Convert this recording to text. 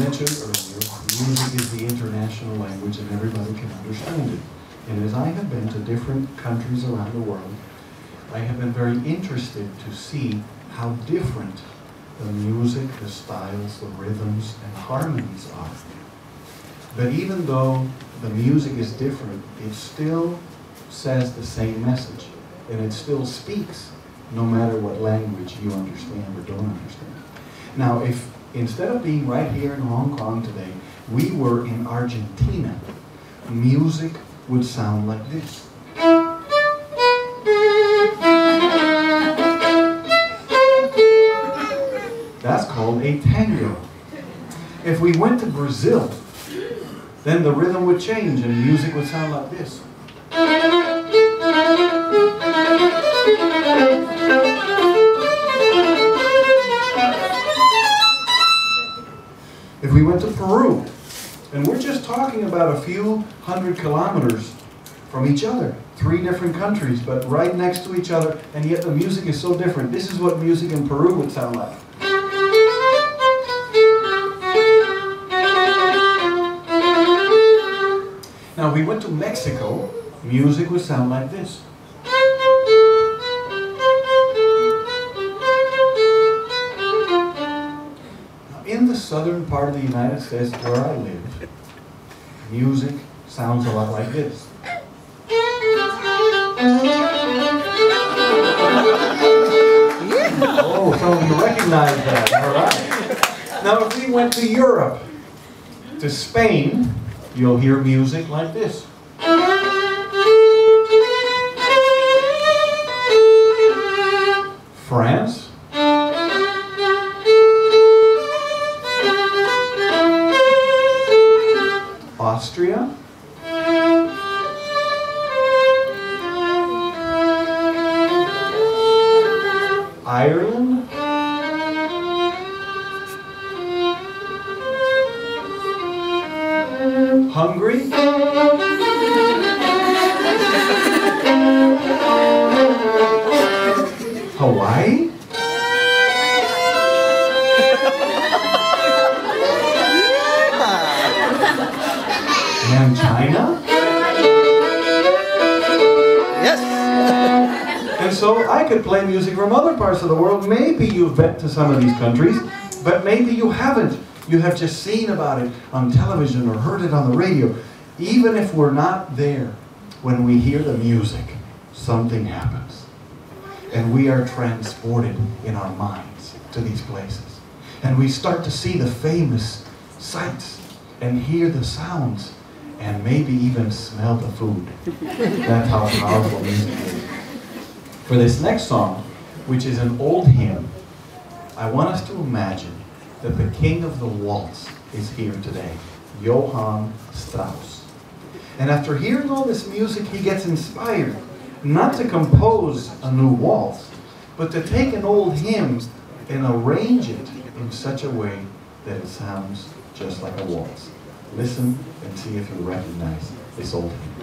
mentioned earlier, music is the international language and everybody can understand it. And as I have been to different countries around the world, I have been very interested to see how different the music, the styles, the rhythms, and harmonies are. But even though the music is different, it still says the same message. And it still speaks, no matter what language you understand or don't understand. Now, if instead of being right here in Hong Kong today, we were in Argentina, music would sound like this. That's called a tango. If we went to Brazil, then the rhythm would change and music would sound like this. If we went to Peru, and we're just talking about a few hundred kilometers from each other, 3 different countries, but right next to each other, and yet the music is so different. This is what music in Peru would sound like. Now, if we went to Mexico, music would sound like this. In the southern part of the United States where I live, music sounds a lot like this. Oh, some of you recognize that, all right. Now if we went to Europe, to Spain, you'll hear music like this. France, Austria, Ireland, Hungary, Hawaii, and China. Yes. And so I could play music from other parts of the world. Maybe you've been to some of these countries, but maybe you haven't. You have just seen about it on television or heard it on the radio. Even if we're not there, when we hear the music, something happens. And we are transported in our minds to these places. And we start to see the famous sights and hear the sounds and maybe even smell the food. That's how powerful music is. For this next song, which is an old hymn, I want us to imagine that the king of the waltz is here today, Johann Strauss. And after hearing all this music, he gets inspired, not to compose a new waltz, but to take an old hymn and arrange it in such a way that it sounds just like a waltz. Listen and see if you recognize this old hymn.